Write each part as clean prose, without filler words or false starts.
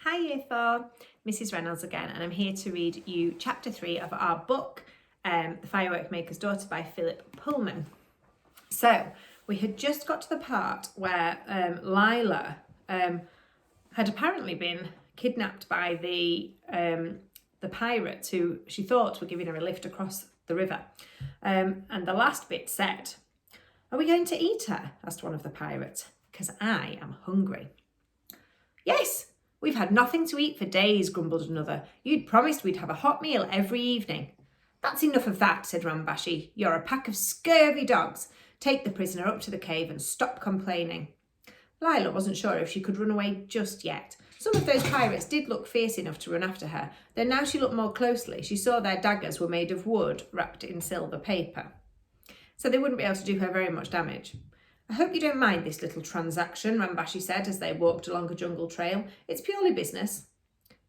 Hi Year 4, Mrs Reynolds again, and I'm here to read you chapter 3 of our book, The Firework Maker's Daughter by Philip Pullman. So we had just got to the part where Lila had apparently been kidnapped by the pirates who she thought were giving her a lift across the river. And the last bit said, "Are we going to eat her?" asked one of the pirates, "because I am hungry." "Yes, we've had nothing to eat for days," grumbled another. "You'd promised we'd have a hot meal every evening." "That's enough of that," said Rambashi. "You're a pack of scurvy dogs. Take the prisoner up to the cave and stop complaining." Lila wasn't sure if she could run away just yet. Some of those pirates did look fierce enough to run after her, though now she looked more closely, she saw their daggers were made of wood wrapped in silver paper, so they wouldn't be able to do her very much damage. "I hope you don't mind this little transaction," Rambashi said as they walked along a jungle trail. "It's purely business."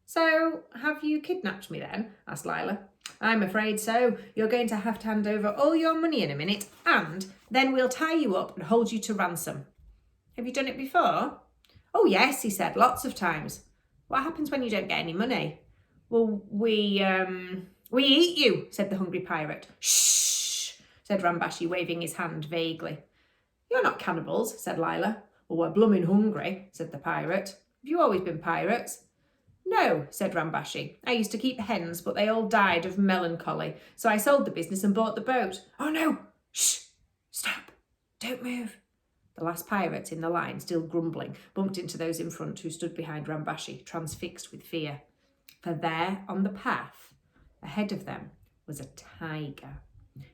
"So, have you kidnapped me then?" asked Lila. "I'm afraid so. You're going to have to hand over all your money in a minute, and then we'll tie you up and hold you to ransom." "Have you done it before?" "Oh yes," he said, "lots of times." "What happens when you don't get any money?" "Well, we eat you," said the hungry pirate. "Shh," said Rambashi, waving his hand vaguely. "You're not cannibals," said Lila. "Well, we're bloomin' hungry," said the pirate. "Have you always been pirates?" "No," said Rambashi. "I used to keep hens, but they all died of melancholy, so I sold the business and bought the boat." "Oh no! Shh! Stop! Don't move." The last pirate in the line, still grumbling, bumped into those in front who stood behind Rambashi, transfixed with fear. For there, on the path, ahead of them, was a tiger.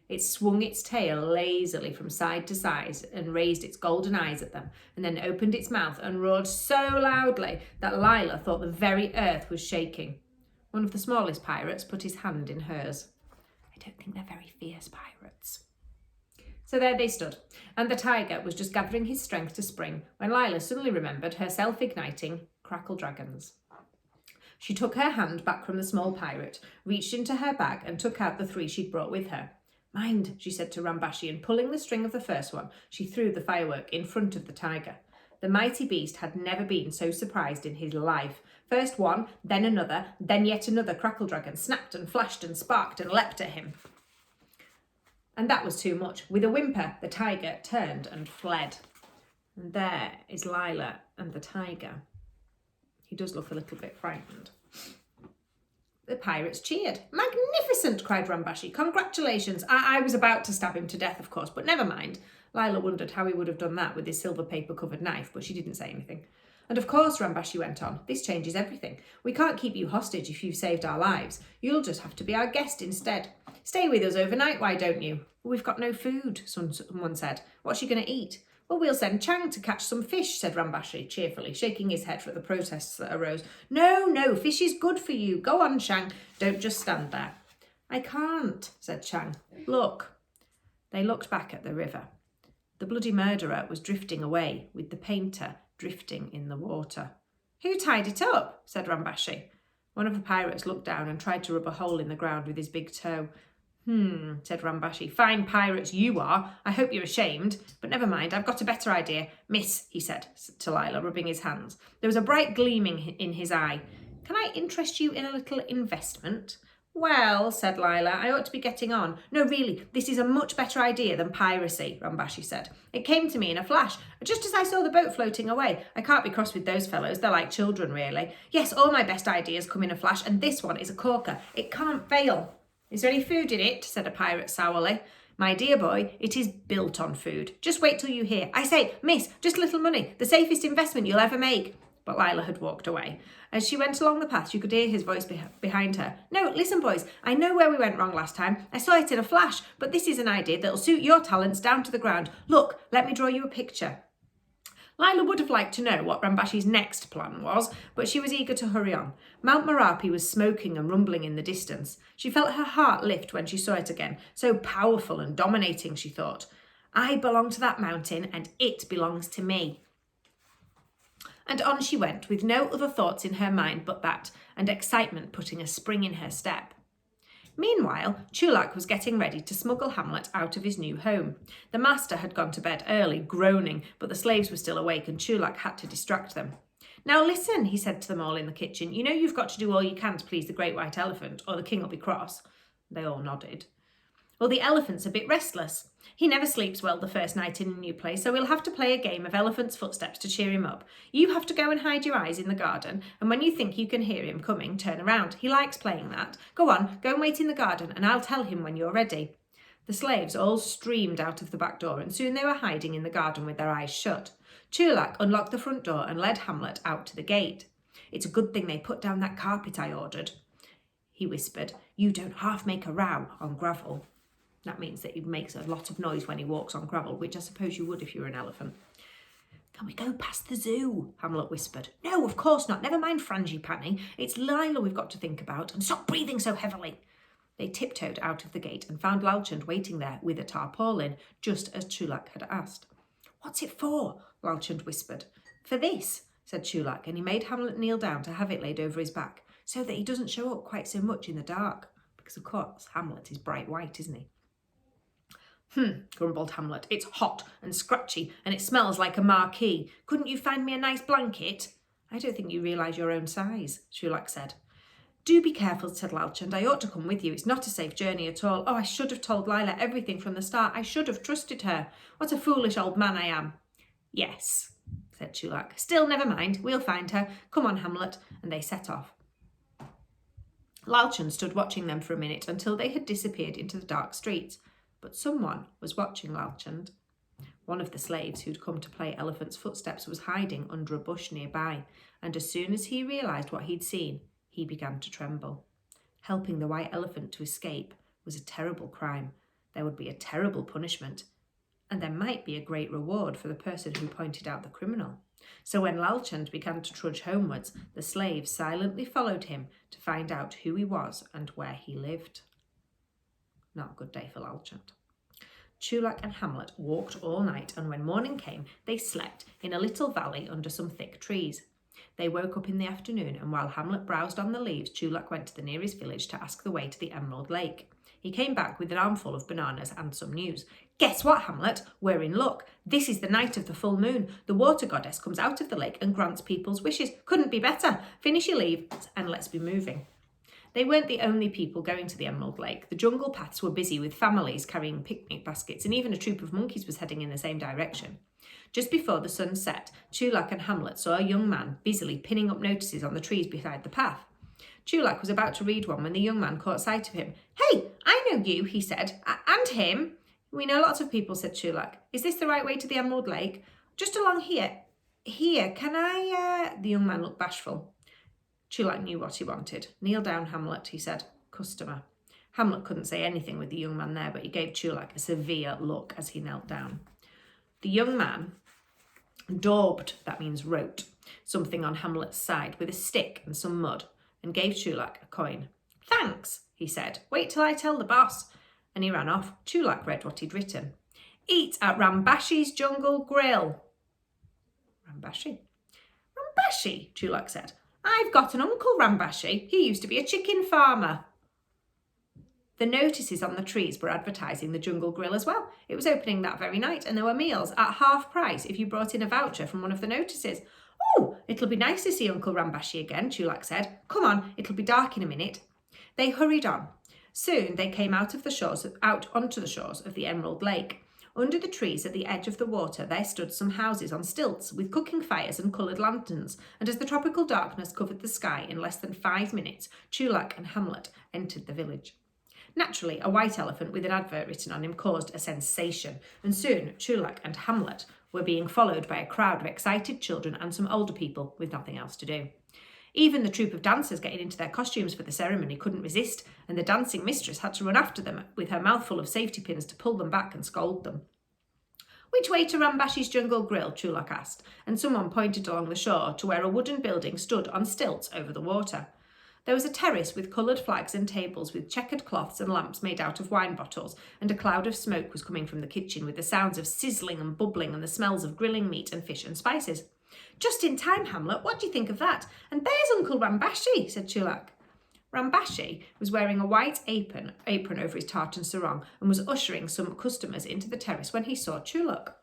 It swung its tail lazily from side to side and raised its golden eyes at them, and then opened its mouth and roared so loudly that Lila thought the very earth was shaking. One of the smallest pirates put his hand in hers. "I don't think they're very fierce pirates." So there they stood, and the tiger was just gathering his strength to spring when Lila suddenly remembered her self-igniting crackle dragons. She took her hand back from the small pirate, reached into her bag and took out the 3 she'd brought with her. "Mind," she said to Rambashi, and pulling the string of the first one, she threw the firework in front of the tiger. The mighty beast had never been so surprised in his life. First one, then another, then yet another crackle dragon snapped and flashed and sparked and leapt at him. And that was too much. With a whimper, the tiger turned and fled. And there is Lila and the tiger. He does look a little bit frightened. The pirates cheered. "Magnificent!" cried Rambashi. "Congratulations! I was about to stab him to death, of course, but never mind." Lila wondered how he would have done that with his silver paper-covered knife, but she didn't say anything. "And of course," Rambashi went on, "this changes everything. We can't keep you hostage if you've saved our lives. You'll just have to be our guest instead. Stay with us overnight, why don't you?" "We've got no food," someone said. "What's she going to eat?" "Well, we'll send Chang to catch some fish," said Rambashi cheerfully, shaking his head at the protests that arose. No, fish is good for you. Go on, Chang. Don't just stand there." "I can't," said Chang. "Look." They looked back at the river. The bloody murderer was drifting away, with the painter drifting in the water. "Who tied it up?" said Rambashi. One of the pirates looked down and tried to rub a hole in the ground with his big toe. Said Rambashi. "Fine pirates you are. I hope you're ashamed. But never mind, I've got a better idea. Miss," he said to Lila, rubbing his hands. There was a bright gleaming in his eye. "Can I interest you in a little investment?" "Well," said Lila, "I ought to be getting on." "No, really, this is a much better idea than piracy," Rambashi said. "It came to me in a flash, just as I saw the boat floating away. I can't be cross with those fellows. They're like children, really. Yes, all my best ideas come in a flash, and this one is a corker. It can't fail." "Is there any food in it?" said a pirate sourly. "My dear boy, it is built on food. Just wait till you hear. I say, miss, just a little money. The safest investment you'll ever make." But Lila had walked away. As she went along the path, you could hear his voice behind her. "No, listen, boys. I know where we went wrong last time. I saw it in a flash. But this is an idea that'll suit your talents down to the ground. Look, let me draw you a picture." Lila would have liked to know what Rambashi's next plan was, but she was eager to hurry on. Mount Merapi was smoking and rumbling in the distance. She felt her heart lift when she saw it again. So powerful and dominating, she thought. "I belong to that mountain and it belongs to me." And on she went, with no other thoughts in her mind but that, and excitement putting a spring in her step. Meanwhile, Chulak was getting ready to smuggle Hamlet out of his new home. The master had gone to bed early, groaning, but the slaves were still awake and Chulak had to distract them. Now listen, he said to them all in the kitchen. You know you've got to do all you can to please the great white elephant, or the king will be cross. They all nodded. Well, the elephant's a bit restless. He never sleeps well the first night in a new place, so we'll have to play a game of elephant's footsteps to cheer him up. You have to go and hide your eyes in the garden, and when you think you can hear him coming, turn around. He likes playing that. Go on, go and wait in the garden, and I'll tell him when you're ready. The slaves all streamed out of the back door, and soon they were hiding in the garden with their eyes shut. Chulak unlocked the front door and led Hamlet out to the gate. It's a good thing they put down that carpet I ordered, he whispered. You don't half make a row on gravel. That means that he makes a lot of noise when he walks on gravel, which I suppose you would if you were an elephant. Can we go past the zoo? Hamlet whispered. No, of course not. Never mind Frangipani. It's Lila we've got to think about. And stop breathing so heavily. They tiptoed out of the gate and found Lalchand waiting there with a tarpaulin, just as Chulak had asked. What's it for? Lalchand whispered. For this, said Chulak, and he made Hamlet kneel down to have it laid over his back, so that he doesn't show up quite so much in the dark. Because, of course, Hamlet is bright white, isn't he? Grumbled Hamlet. It's hot and scratchy, and it smells like a marquee. Couldn't you find me a nice blanket? I don't think you realise your own size, Chulak said. Do be careful, said Lalchand. I ought to come with you. It's not a safe journey at all. Oh, I should have told Lila everything from the start. I should have trusted her. What a foolish old man I am. Yes, said Chulak. Still, never mind. We'll find her. Come on, Hamlet. And they set off. Lalchand stood watching them for a minute until they had disappeared into the dark streets. But someone was watching Lalchand. One of the slaves who'd come to play elephant's footsteps was hiding under a bush nearby, and as soon as he realised what he'd seen, he began to tremble. Helping the white elephant to escape was a terrible crime. There would be a terrible punishment, and there might be a great reward for the person who pointed out the criminal. So when Lalchand began to trudge homewards, the slaves silently followed him to find out who he was and where he lived. Not a good day for Lalchand. Chulak and Hamlet walked all night, and when morning came, they slept in a little valley under some thick trees. They woke up in the afternoon, and while Hamlet browsed on the leaves, Chulak went to the nearest village to ask the way to the Emerald Lake. He came back with an armful of bananas and some news. Guess what, Hamlet? We're in luck. This is the night of the full moon. The water goddess comes out of the lake and grants people's wishes. Couldn't be better. Finish your leave and let's be moving. They weren't the only people going to the Emerald Lake. The jungle paths were busy with families carrying picnic baskets, and even a troop of monkeys was heading in the same direction. Just before the sun set, Chulak and Hamlet saw a young man busily pinning up notices on the trees beside the path. Chulak was about to read one when the young man caught sight of him. Hey, I know you, he said, and him. We know lots of people, said Chulak. Is this the right way to the Emerald Lake? Just along here. Here, can I, The young man looked bashful. Chulak knew what he wanted. Kneel down, Hamlet, he said. Customer. Hamlet couldn't say anything with the young man there, but he gave Chulak a severe look as he knelt down. The young man daubed, that means wrote, something on Hamlet's side with a stick and some mud, and gave Chulak a coin. Thanks, he said. Wait till I tell the boss. And he ran off. Chulak read what he'd written. Eat at Rambashi's Jungle Grill. Rambashi? Rambashi, Chulak said. I've got an uncle Rambashi. He used to be a chicken farmer. The notices on the trees were advertising the Jungle Grill as well. It was opening that very night, and there were meals at half price if you brought in a voucher from one of the notices. Oh, it'll be nice to see Uncle Rambashi again, Chulak said. Come on, it'll be dark in a minute. They hurried on. Soon they came out onto the shores of the Emerald Lake. Under the trees at the edge of the water there stood some houses on stilts with cooking fires and coloured lanterns, and as the tropical darkness covered the sky in less than 5 minutes, Chulak and Hamlet entered the village. Naturally, a white elephant with an advert written on him caused a sensation, and soon Chulak and Hamlet were being followed by a crowd of excited children and some older people with nothing else to do. Even the troop of dancers getting into their costumes for the ceremony couldn't resist, and the dancing mistress had to run after them with her mouth full of safety pins to pull them back and scold them. Which way to Rambashi's Jungle Grill? Chulak asked, and someone pointed along the shore to where a wooden building stood on stilts over the water. There was a terrace with coloured flags and tables with checkered cloths and lamps made out of wine bottles, and a cloud of smoke was coming from the kitchen with the sounds of sizzling and bubbling and the smells of grilling meat and fish and spices. Just in time, Hamlet, what do you think of that? And there's Uncle Rambashi, said Chulak. Rambashi was wearing a white apron over his tartan sarong and was ushering some customers into the terrace when he saw Chulak.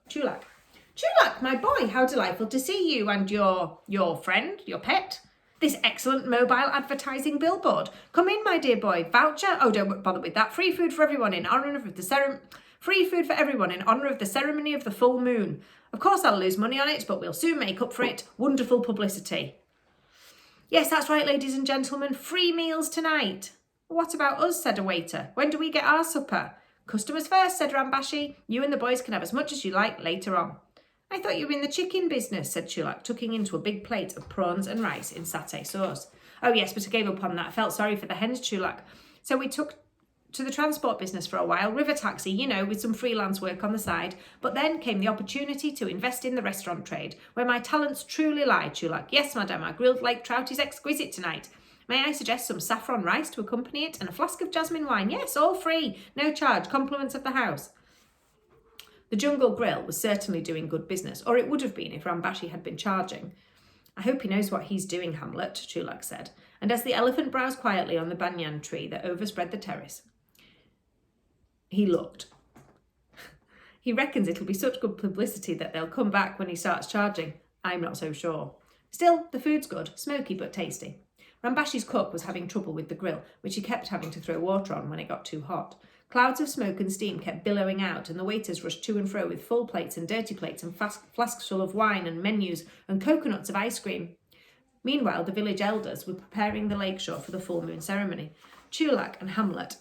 Chulak, my boy, how delightful to see you and your friend, your pet. This excellent mobile advertising billboard. Come in, my dear boy. Voucher? Oh, don't bother with that. Free food for everyone in honour of the ceremony. Free food for everyone in honour of the ceremony of the full moon. Of course, I'll lose money on it, but we'll soon make up for it. Wonderful publicity. Yes, that's right, ladies and gentlemen. Free meals tonight. What about us, said a waiter. When do we get our supper? Customers first, said Rambashi. You and the boys can have as much as you like later on. I thought you were in the chicken business, said Chulak, tucking into a big plate of prawns and rice in satay sauce. Oh yes, but I gave up on that. I felt sorry for the hens, Chulak. So we took to the transport business for a while, river taxi, you know, with some freelance work on the side. But then came the opportunity to invest in the restaurant trade, where my talents truly lie, Chulak. Yes, madam, our grilled lake trout is exquisite tonight. May I suggest some saffron rice to accompany it and a flask of jasmine wine? Yes, all free, no charge, compliments of the house. The Jungle Grill was certainly doing good business, or it would have been if Rambashi had been charging. I hope he knows what he's doing, Hamlet, Chulak said, and as the elephant browsed quietly on the banyan tree that overspread the terrace, he looked. He reckons it'll be such good publicity that they'll come back when he starts charging. I'm not so sure. Still, the food's good, smoky but tasty. Rambashi's cook was having trouble with the grill, which he kept having to throw water on when it got too hot. Clouds of smoke and steam kept billowing out, and the waiters rushed to and fro with full plates and dirty plates and flasks full of wine and menus and coconuts of ice cream. Meanwhile, the village elders were preparing the lakeshore for the full moon ceremony. Chulak and Hamlet,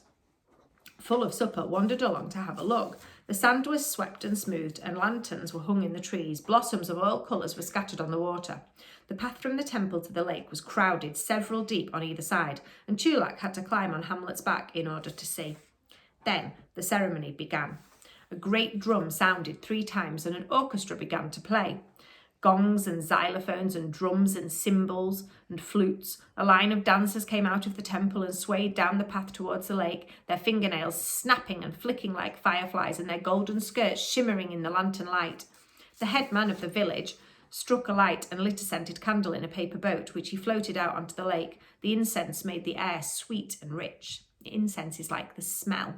full of supper, wandered along to have a look. The sand was swept and smoothed, and lanterns were hung in the trees. Blossoms of all colours were scattered on the water. The path from the temple to the lake was crowded, several deep on either side, and Chulak had to climb on Hamlet's back in order to see. Then the ceremony began. A great drum sounded 3 times, and an orchestra began to play. Gongs and xylophones and drums and cymbals and flutes. A line of dancers came out of the temple and swayed down the path towards the lake, their fingernails snapping and flicking like fireflies and their golden skirts shimmering in the lantern light. The head man of the village struck a light and lit a scented candle in a paper boat, which he floated out onto the lake. The incense made the air sweet and rich. The incense is like the smell.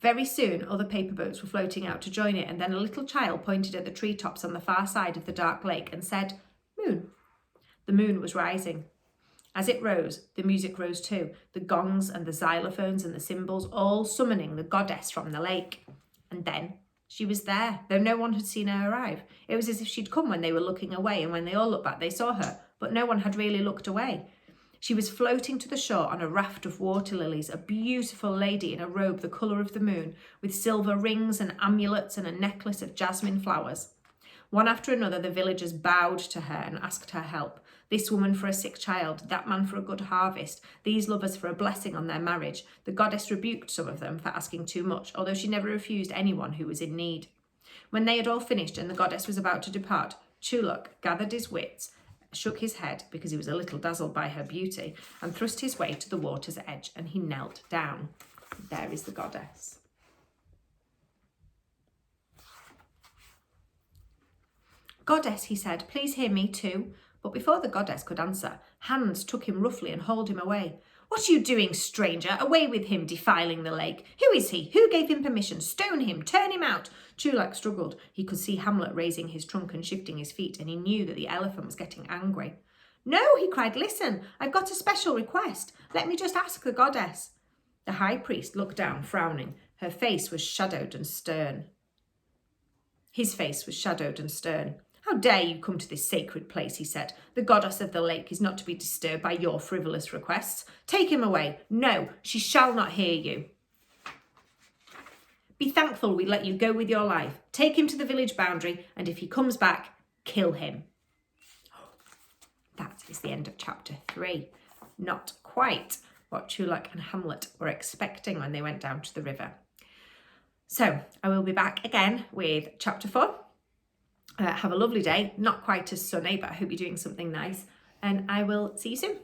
Very soon, other paper boats were floating out to join it, and then a little child pointed at the treetops on the far side of the dark lake and said, "Moon." The moon was rising. As it rose, the music rose too, the gongs and the xylophones and the cymbals all summoning the goddess from the lake. And then she was there, though no one had seen her arrive. It was as if she'd come when they were looking away, and when they all looked back, they saw her, but no one had really looked away. She was floating to the shore on a raft of water lilies, a beautiful lady in a robe the colour of the moon, with silver rings and amulets and a necklace of jasmine flowers. One after another, the villagers bowed to her and asked her help. This woman for a sick child, that man for a good harvest, these lovers for a blessing on their marriage. The goddess rebuked some of them for asking too much, although she never refused anyone who was in need. When they had all finished and the goddess was about to depart, Chulak gathered his wits, shook his head because he was a little dazzled by her beauty, and thrust his way to the water's edge, and he knelt down. There is the goddess. "Goddess," he said, "please hear me too." But before the goddess could answer, hands took him roughly and hauled him away. "What are you doing, stranger? Away with him, defiling the lake. Who is he? Who gave him permission? Stone him, turn him out." Chulak struggled. He could see Hamlet raising his trunk and shifting his feet, and he knew that the elephant was getting angry. "No," he cried, "listen, I've got a special request. Let me just ask the goddess." The high priest looked down, frowning. Her face was shadowed and stern. His face was shadowed and stern. "How dare you come to this sacred place," he said. "The goddess of the lake is not to be disturbed by your frivolous requests. Take him away. No, she shall not hear you. Be thankful we let you go with your life. Take him to the village boundary, and if he comes back, kill him." That is the end of chapter 3. Not quite what Chulak and Hamlet were expecting when they went down to the river. So I will be back again with chapter 4. Have a lovely day. Not quite as sunny, but I hope you're doing something nice. And I will see you soon.